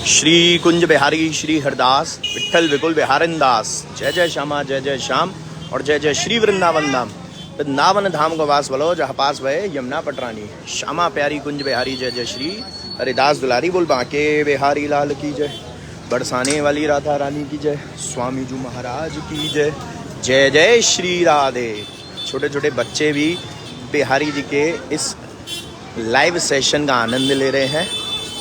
श्री कुंज बिहारी श्री हरदास विठल विकुल बिहारन दास। जय जय श्यामा जय जय श्याम और जय जय श्री वृंदावन धाम। वृंदावन धाम को वास बोलो जहाँ पास भय यमुना पटरानी। श्यामा प्यारी कुंज बिहारी जय जय श्री हरिदास दुलारी बोल बांके बिहारी लाल की जय। बरसाने वाली राधा रानी की जय। स्वामी जी महाराज की जय। जय जय श्री राधे। छोटे छोटे बच्चे भी बिहारी जी के इस लाइव सेशन का आनंद ले रहे हैं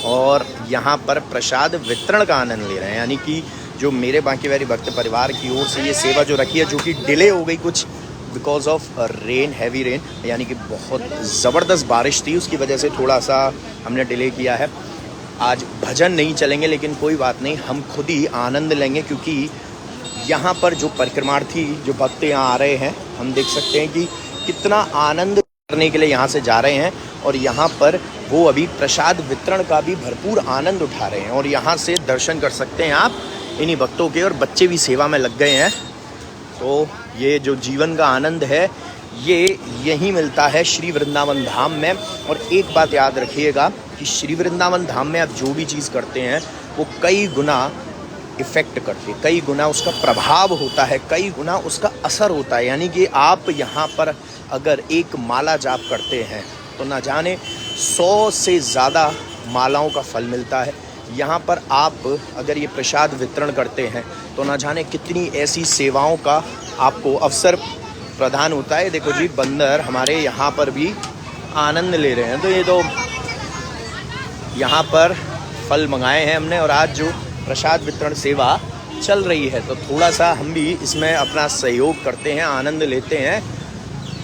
और यहाँ पर प्रसाद वितरण का आनंद ले रहे हैं। यानी कि जो मेरे बांके बिहारी भक्त परिवार की ओर से ये सेवा जो रखी है, जो कि डिले हो गई कुछ because of rain, heavy rain, यानी कि बहुत ज़बरदस्त बारिश थी, उसकी वजह से थोड़ा सा हमने डिले किया है। आज भजन नहीं चलेंगे लेकिन कोई बात नहीं, हम खुद ही आनंद लेंगे क्योंकि यहाँ पर जो परिक्रमार्थी जो भक्त यहाँ आ रहे हैं, हम देख सकते हैं कि कितना आनंद करने के लिए यहाँ से जा रहे हैं और यहाँ पर वो अभी प्रसाद वितरण का भी भरपूर आनंद उठा रहे हैं। और यहाँ से दर्शन कर सकते हैं आप इन्हीं भक्तों के, और बच्चे भी सेवा में लग गए हैं। तो ये जो जीवन का आनंद है ये यहीं मिलता है श्री वृंदावन धाम में। और एक बात याद रखिएगा कि श्री वृंदावन धाम में आप जो भी चीज़ करते हैं वो कई गुना इफ़ेक्ट करती है, कई गुना उसका प्रभाव होता है, कई गुना उसका असर होता है। यानी कि आप यहाँ पर अगर एक माला जाप करते हैं तो ना जाने 100 से ज़्यादा मालाओं का फल मिलता है। यहाँ पर आप अगर ये प्रसाद वितरण करते हैं तो ना जाने कितनी ऐसी सेवाओं का आपको अवसर प्रदान होता है। देखो जी, बंदर हमारे यहाँ पर भी आनंद ले रहे हैं। तो ये तो यहाँ पर फल मंगाए हैं हमने और आज जो प्रसाद वितरण सेवा चल रही है तो थोड़ा सा हम भी इसमें अपना सहयोग करते हैं, आनंद लेते हैं,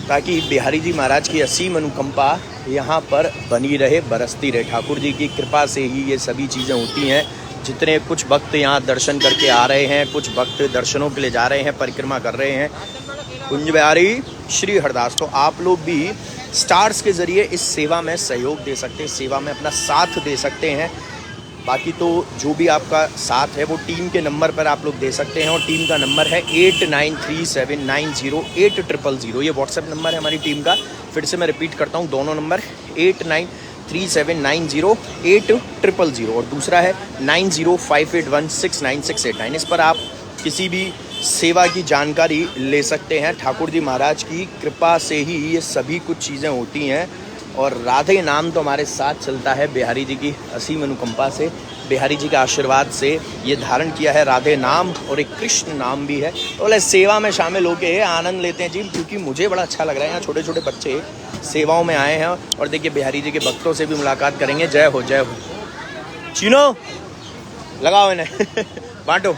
ताकि बिहारी जी महाराज की असीम अनुकंपा यहाँ पर बनी रहे, बरसती रहे। ठाकुर जी की कृपा से ही ये सभी चीज़ें होती हैं। जितने कुछ भक्त यहाँ दर्शन करके आ रहे हैं, कुछ भक्त दर्शनों के लिए जा रहे हैं, परिक्रमा कर रहे हैं कुंज बिहारी श्री हरदास। तो आप लोग भी स्टार्स के ज़रिए इस सेवा में सहयोग दे सकते हैं, सेवा में अपना साथ दे सकते हैं। बाकी तो जो भी आपका साथ है वो टीम के नंबर पर आप लोग दे सकते हैं और टीम का नंबर है 8937908000। ये व्हाट्सएप नंबर है हमारी टीम का। फिर से मैं रिपीट करता हूँ, दोनों नंबर 8937908000 और दूसरा है 9058169689। इस पर आप किसी भी सेवा की जानकारी ले सकते हैं। ठाकुर जी महाराज की कृपा से ही ये सभी कुछ चीज़ें होती हैं और राधे नाम तो हमारे साथ चलता है। बिहारी जी की असीम अनुकंपा से, बिहारी जी के आशीर्वाद से ये धारण किया है राधे नाम, और एक कृष्ण नाम भी है। तो बोले सेवा में शामिल होकर आनंद लेते हैं जी, क्योंकि मुझे बड़ा अच्छा लग रहा है। यहाँ छोटे छोटे बच्चे सेवाओं में आए हैं और देखिए बिहारी जी के भक्तों से भी मुलाकात करेंगे। जय हो जय हो। चीनो लगाओ इन्हें बांटो।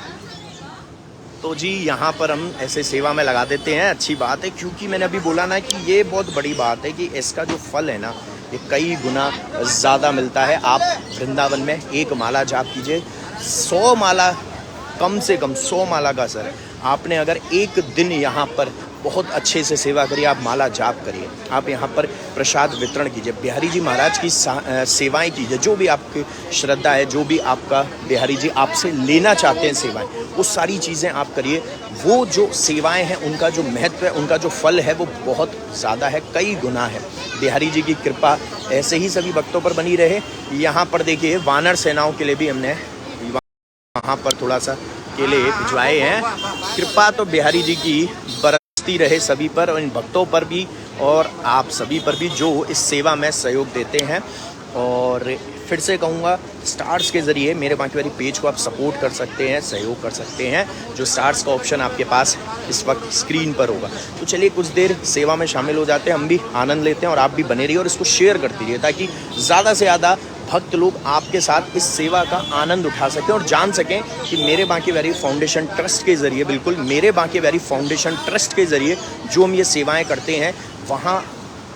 तो जी यहाँ पर हम ऐसे सेवा में लगा देते हैं, अच्छी बात है, क्योंकि मैंने अभी बोला ना कि ये बहुत बड़ी बात है कि इसका जो फल है ना ये कई गुना ज़्यादा मिलता है। आप वृंदावन में एक माला जाप कीजिए, 100 माला, कम से कम 100 माला का असर है। आपने अगर एक दिन यहाँ पर बहुत अच्छे से सेवा करिए, आप माला जाप करिए, आप यहाँ पर प्रसाद वितरण कीजिए, बिहारी जी महाराज की सेवाएं कीजिए, जो भी आपकी श्रद्धा है, जो भी आपका बिहारी जी आपसे लेना चाहते हैं सेवाएं, वो सारी चीज़ें आप करिए। वो जो सेवाएं हैं उनका जो महत्व है, उनका जो फल है वो बहुत ज़्यादा है, कई गुना है। बिहारी जी की कृपा ऐसे ही सभी भक्तों पर बनी रहे। यहाँ पर देखिए वानर सेनाओं के लिए भी हमने वहाँ पर थोड़ा सा केले भिजवाए हैं। कृपा तो बिहारी जी की बरसती रहे सभी पर और इन भक्तों पर भी और आप सभी पर भी जो इस सेवा में सहयोग देते हैं। और फिर से कहूँगा, स्टार्स के ज़रिए मेरे बांके बिहारी पेज को आप सपोर्ट कर सकते हैं, सहयोग कर सकते हैं। जो स्टार्स का ऑप्शन आपके पास इस वक्त स्क्रीन पर होगा। तो चलिए कुछ देर सेवा में शामिल हो जाते हैं, हम भी आनंद लेते हैं और आप भी बने रहिए और इसको शेयर करती रहिए, ताकि ज़्यादा से ज़्यादा भक्त लोग आपके साथ इस सेवा का आनंद उठा सकें और जान सकें कि मेरे बांके बिहारी फाउंडेशन ट्रस्ट के ज़रिए, बिल्कुल मेरे बांके बिहारी फाउंडेशन ट्रस्ट के ज़रिए जो हम ये सेवाएं करते हैं, वहाँ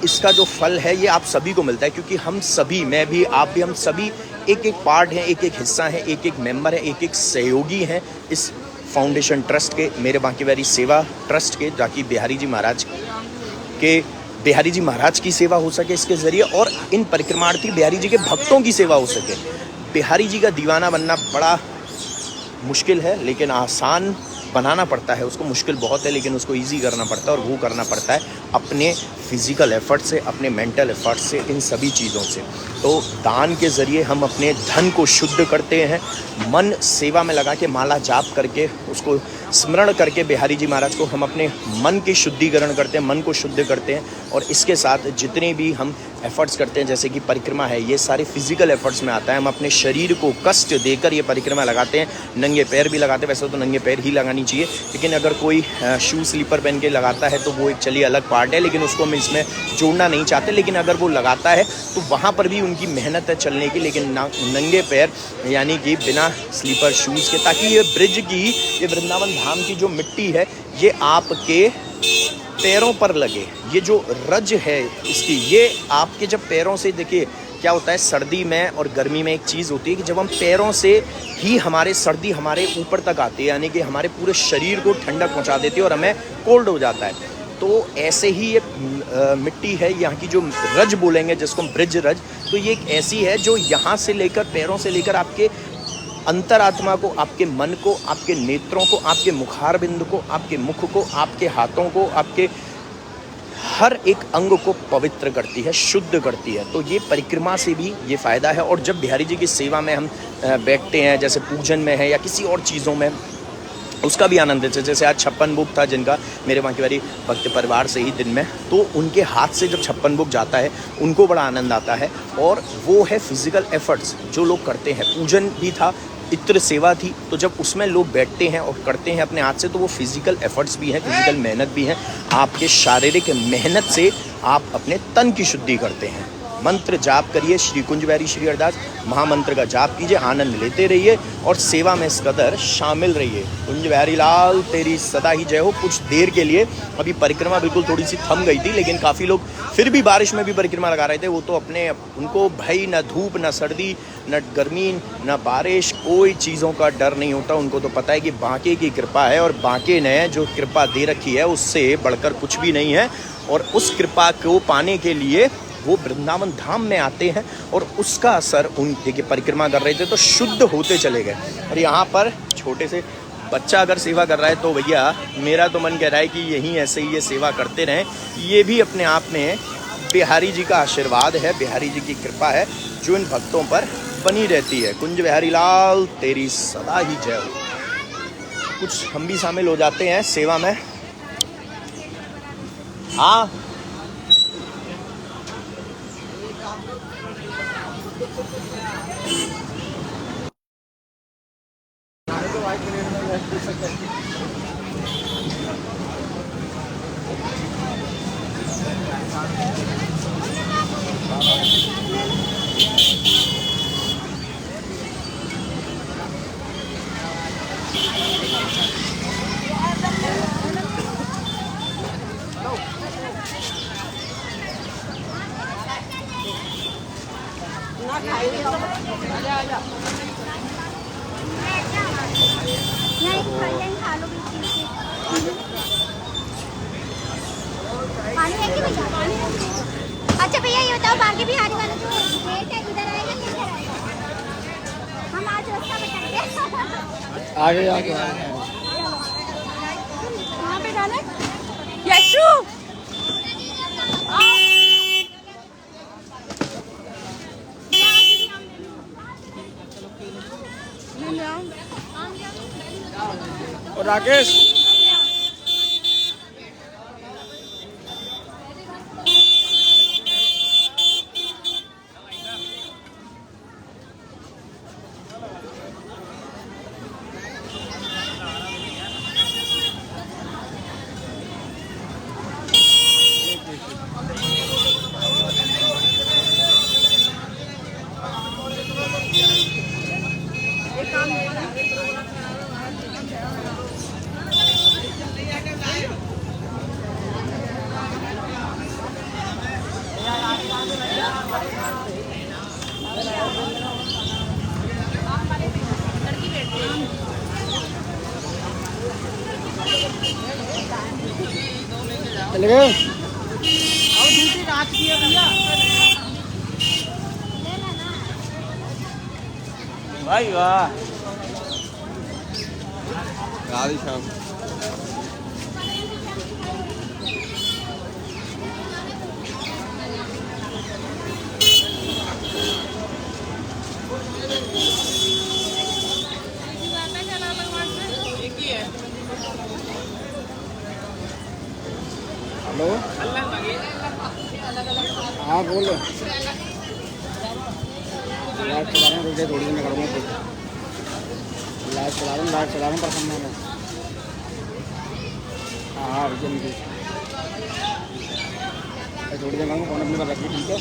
इसका जो फल है ये आप सभी को मिलता है। क्योंकि हम सभी, मैं भी, आप भी, हम सभी एक एक पार्ट हैं, एक एक हिस्सा है, एक एक मेंबर है, एक एक सहयोगी हैं इस फाउंडेशन ट्रस्ट के, मेरे बांके बिहारी सेवा ट्रस्ट के, ताकि बिहारी जी महाराज की सेवा हो सके इसके ज़रिए और इन परिक्रमार्थी बिहारी जी के भक्तों की सेवा हो सके। बिहारी जी का दीवाना बनना बड़ा मुश्किल है लेकिन आसान बनाना पड़ता है, उसको मुश्किल बहुत है लेकिन उसको ईजी करना पड़ता है, और वो करना पड़ता है अपने फिज़िकल एफर्ट से, अपने मेंटल एफर्ट से, इन सभी चीज़ों से। तो दान के ज़रिए हम अपने धन को शुद्ध करते हैं, मन सेवा में लगा के माला जाप करके उसको स्मरण करके बिहारी जी महाराज को हम अपने मन की शुद्धिकरण करते हैं, मन को शुद्ध करते हैं। और इसके साथ जितने भी हम एफ़र्ट्स करते हैं, जैसे कि परिक्रमा है, ये सारे फिजिकल एफ़र्ट्स में आता है। हम अपने शरीर को कष्ट देकर ये परिक्रमा लगाते हैं, नंगे पैर भी लगाते हैं, वैसे तो नंगे पैर ही लगानी चाहिए, लेकिन अगर कोई शू स्लीपर पहन के लगाता है तो वो एक चलिए अलग पार्ट है, लेकिन उसको हम इसमें जोड़ना नहीं चाहते। लेकिन अगर वो लगाता है तो वहाँ पर भी उनकी मेहनत है चलने की, लेकिन नंगे पैर यानी कि बिना स्लीपर शूज़ के, ताकि ये ब्रिज की, ये वृंदावन धाम की जो मिट्टी है ये आपके पैरों पर लगे। ये जो रज है इसकी, ये आपके जब पैरों से, देखिए क्या होता है सर्दी में और गर्मी में एक चीज़ होती है कि जब हम पैरों से ही हमारे सर्दी हमारे ऊपर तक आती है, यानी कि हमारे पूरे शरीर को ठंडक पहुंचा देती है और हमें कोल्ड हो जाता है। तो ऐसे ही ये मिट्टी है, यहाँ की जो रज बोलेंगे जिसको हम ब्रिज रज, तो ये एक ऐसी है जो यहाँ से लेकर, पैरों से लेकर आपके अंतरात्मा को, आपके मन को, आपके नेत्रों को, आपके मुखारबिंद को, आपके मुख को, आपके हाथों को, आपके हर एक अंग को पवित्र करती है, शुद्ध करती है। तो ये परिक्रमा से भी ये फ़ायदा है। और जब बिहारी जी की सेवा में हम बैठते हैं, जैसे पूजन में है या किसी और चीज़ों में, उसका भी आनंद है। जैसे आज 56 भोग था जिनका, मेरे वहाँ की बारी भक्त परिवार से ही दिन में, तो उनके हाथ से जब 56 भोग जाता है उनको बड़ा आनंद आता है। और वो है फिज़िकल एफर्ट्स जो लोग करते हैं। पूजन भी था, इत्र सेवा थी, तो जब उसमें लोग बैठते हैं और करते हैं अपने हाथ से, तो वो फिज़िकल एफर्ट्स भी हैं, फिज़िकल मेहनत भी है। आपके शारीरिक मेहनत से आप अपने तन की शुद्धि करते हैं। मंत्र जाप करिए, श्री कुंज बिहारी श्री हरदास महामंत्र का जाप कीजिए, आनंद लेते रहिए और सेवा में इस कदर शामिल रहिए। कुंज बिहारी लाल तेरी सदा ही जय हो। कुछ देर के लिए अभी परिक्रमा बिल्कुल थोड़ी सी थम गई थी, लेकिन काफ़ी लोग फिर भी बारिश में भी परिक्रमा लगा रहे थे। वो तो अपने, उनको भाई न धूप न सर्दी न गर्मी न बारिश, कोई चीज़ों का डर नहीं होता। उनको तो पता है कि बांके की कृपा है और बांके ने जो कृपा दे रखी है उससे बढ़कर कुछ भी नहीं है। और उस कृपा को पाने के लिए वो वृंदावन धाम में आते हैं और उसका असर, उन देखिए परिक्रमा कर रहे थे तो शुद्ध होते चले गए। और यहाँ पर छोटे से बच्चा अगर सेवा कर रहा है तो भैया मेरा तो मन कह रहा है कि यहीं ऐसे ही ये सेवा करते रहें। ये भी अपने आप में बिहारी जी का आशीर्वाद है, बिहारी जी की कृपा है जो इन भक्तों पर बनी रहती है। कुंज बिहारी लाल तेरी सदा ही जय हो। कुछ हम भी शामिल हो जाते हैं सेवा में। हाँ, अच्छा भैया ये बताओ, बाकी बिहारी वाला जो गेट है इधर आएगा कि इधर आएगा? हम आज रास्ता बताएंगे। आगे आगे कहाँ पे डाले? यशु और राकेश चले गए। और दूसरी रात की है भैया भाई वाह राधे श्याम। हेलो हाँ बोल लाइट चला रहा हूँ, रुक जाए थोड़ी देर में करूँगा कुछ। लाइट चला रहा हूँ पर सामने में। हाँ हाँ रुक जाए मुझे थोड़ी देर करूँगा, फोन अपने पर रखिए ठीक है।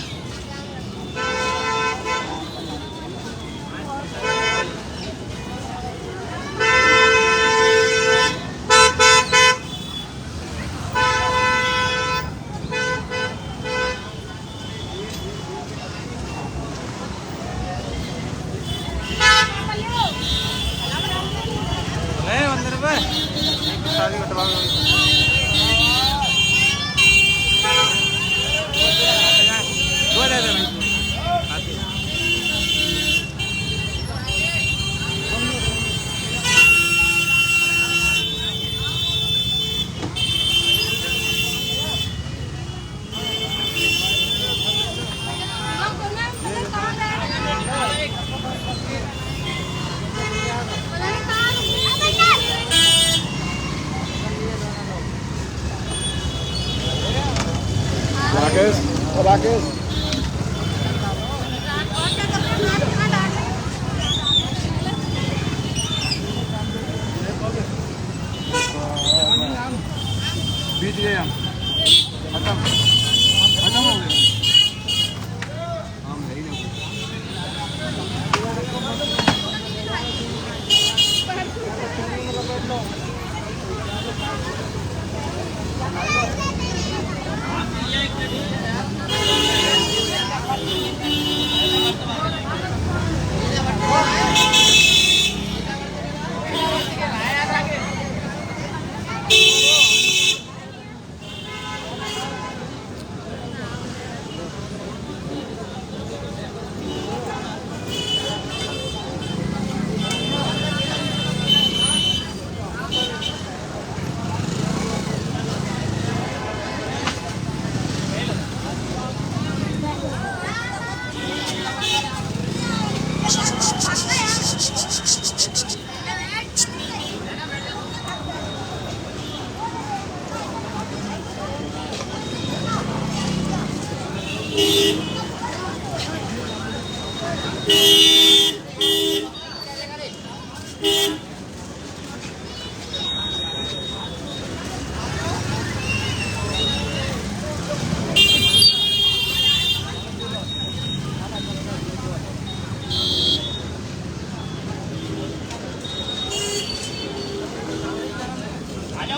शादी कटवा राकेश राकेश बीत गए हम खत्म हो गए हम है ही नहीं।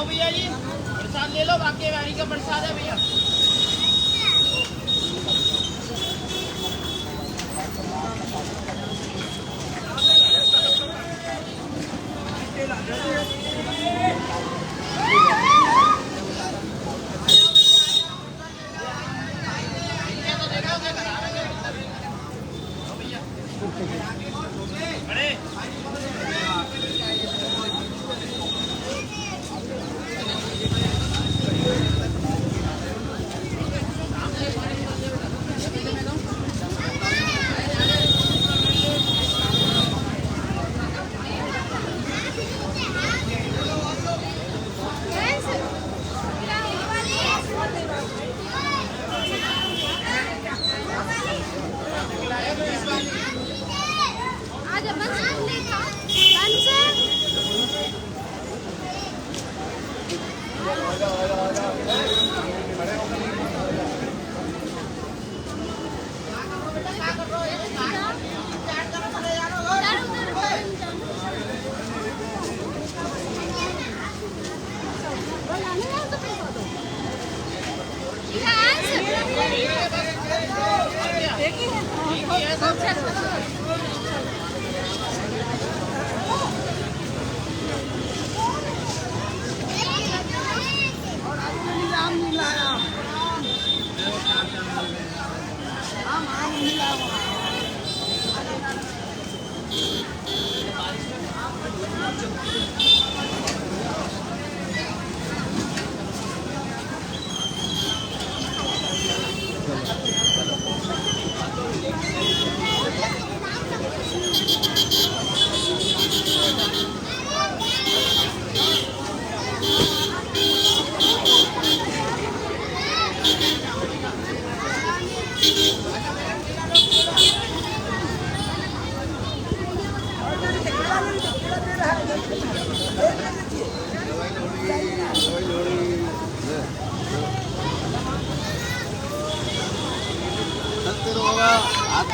भैया जी प्रसाद ले लो, बाकी गाड़ी का प्रसाद है भैया।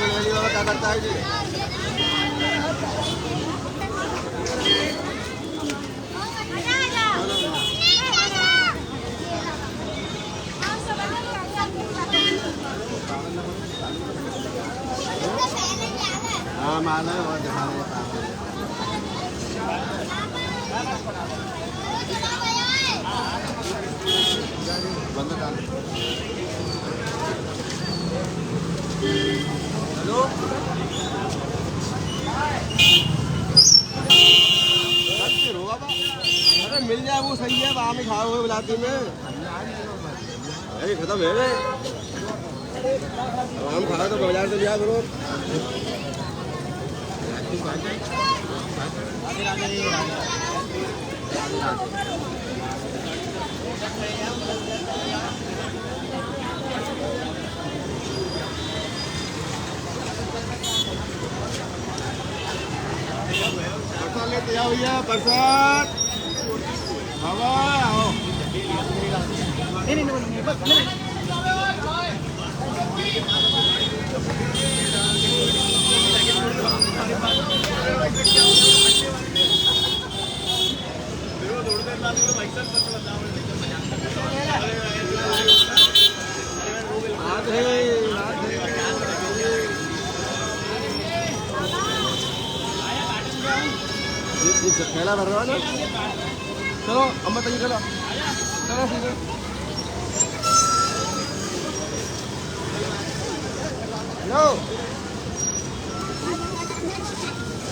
क्या करता है जी? हाँ माना है और दिखा रहे हैं बंद कर। हेलो अरे मिल जाए वो सही है वहाँ में खाओ हुए बिलाती में अरे खत्म है रे हम खाओ तो बाजार से लिया करो। प्रसाद लेते जाओ भैया प्रसाद हवा आओ। खेला भर रहा है चलो अम्मा तक चलो चलो हेलो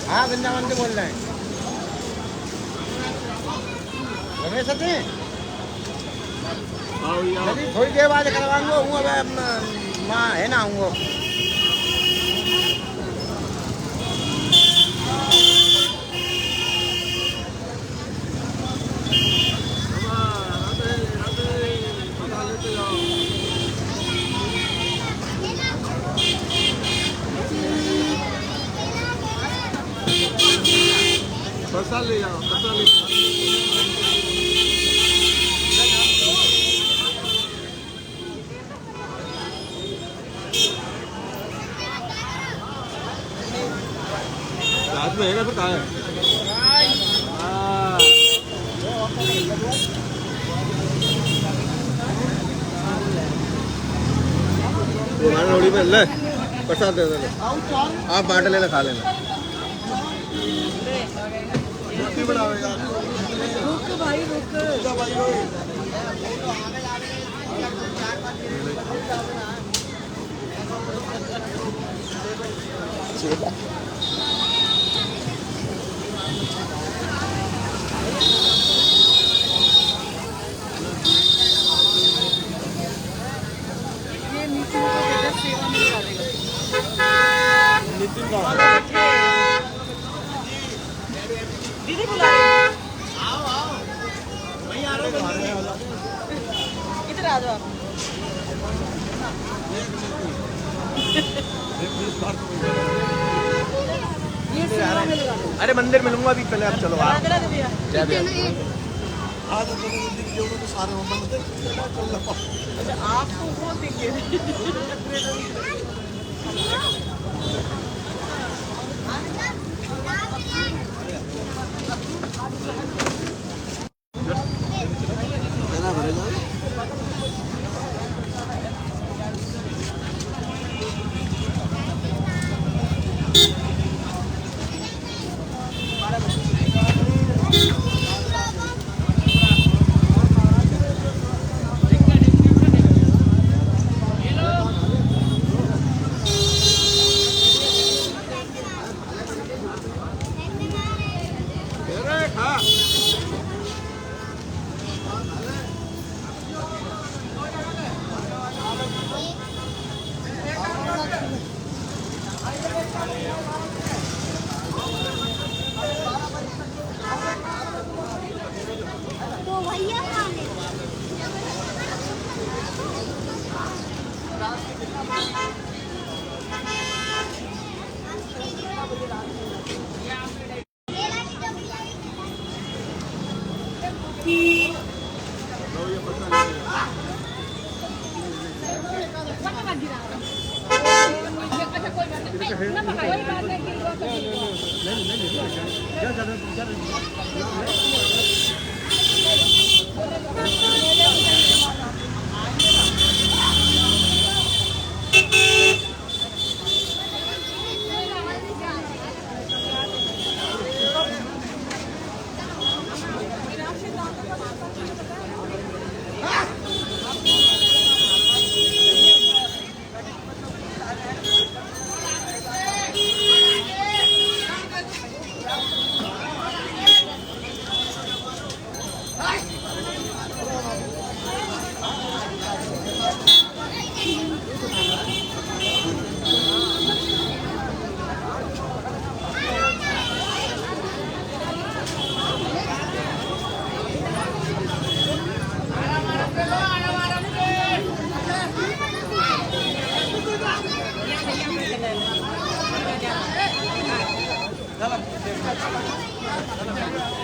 हाँ वृंदावन से बोल रहे हैं रमेश सती थोड़ी देर बाद करवाऊंगा माँ है ना आऊँगा। प्रसाद ले जाओ प्रसाद ले रात में है ना फिर कहाँ है रोटी पे ले प्रसाद दे दो आप बांट लेना खा लेना बनाओ रुक भाई रुक ये नितिन को सेवा में नितिन का दीदी बुला रही आओ आओ वहीं आ रहा हूँ इधर आ जाओ ये सेवा में लगा दो। अरे मंदिर मिलूंगा अभी पहले आप चलो आप सारे अच्छा आपको वो दिखे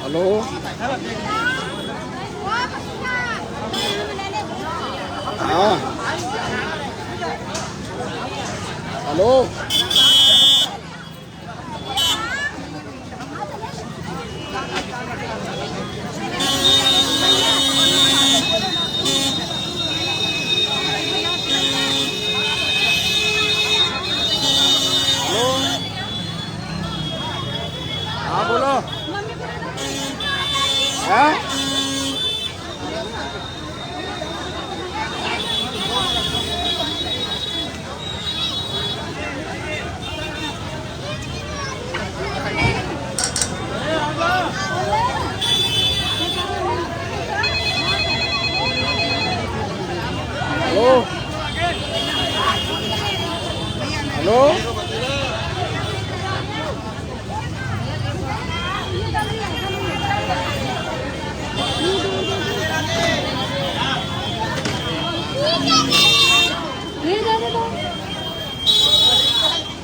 हेलो हाँ हेलो हाँ बोलो हाँ हेलो हेलो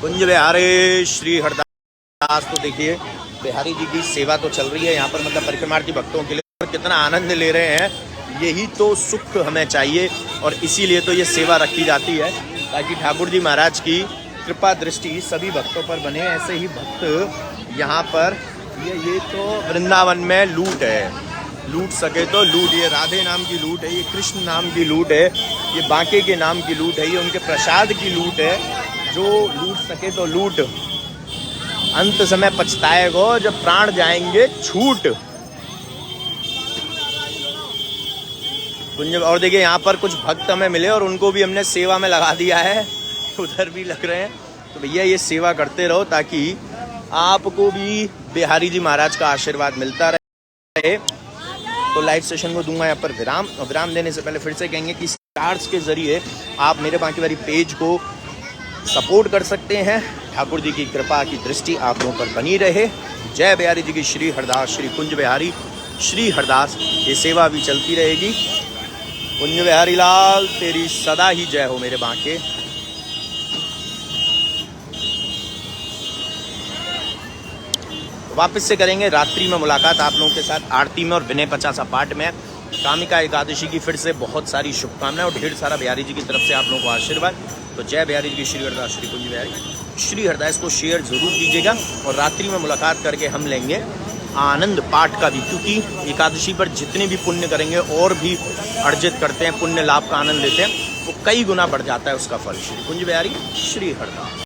कुंज बिहारी श्री हरदास। तो देखिए बिहारी जी की सेवा तो चल रही है यहाँ पर, मतलब परिक्रमार्थी भक्तों के लिए कितना आनंद ले रहे हैं। यही तो सुख हमें चाहिए और इसीलिए तो ये सेवा रखी जाती है, ताकि ठाकुर जी महाराज की कृपा दृष्टि सभी भक्तों पर बने। ऐसे ही भक्त यहाँ पर ये तो वृंदावन में लूट है, लूट सके तो लूट। ये राधे नाम की लूट है, ये कृष्ण नाम की लूट है, ये बांके के नाम की लूट है, ये उनके प्रसाद की लूट है। जो लूट सके तो लूट, अंत समय पछताएगो जब प्राण जाएंगे छूट। कुंज और देखिए यहाँ पर कुछ भक्त हमें मिले और उनको भी हमने सेवा में लगा दिया है, उधर भी लग रहे हैं। तो भैया ये सेवा करते रहो ताकि आपको भी बिहारी जी महाराज का आशीर्वाद मिलता रहे। तो लाइव सेशन को दूंगा यहाँ पर विराम, और विराम देने से पहले फिर से कहेंगे कि स्टार्स के जरिए आप मेरे बांके बिहारी पेज को सपोर्ट कर सकते हैं। ठाकुर जी की कृपा की दृष्टि आप लोगों पर बनी रहे। जय बिहारी जी की श्री हरदास, श्री कुंज बिहारी श्री हरदास। ये सेवा भी चलती रहेगी। कुंज बिहारी लाल तेरी सदा ही जय हो मेरे बांके। वापस से करेंगे रात्रि में मुलाकात आप लोगों के साथ आरती में और विनय 50 पाठ में। कामिका एकादशी की फिर से बहुत सारी शुभकामनाएं और ढेर सारा बिहारी जी की तरफ से आप लोगों को आशीर्वाद। तो जय बिहारी जी की श्री हरदास, श्री कुंज बिहारी श्री हरदास को शेयर जरूर कीजिएगा। और रात्रि में मुलाकात करके हम लेंगे आनंद पाठ का भी, क्योंकि एकादशी पर जितने भी पुण्य करेंगे और भी अर्जित करते हैं, पुण्य लाभ का आनंद लेते हैं, वो कई गुना बढ़ जाता है उसका फल। श्री कुंज बिहारी श्री हरदास।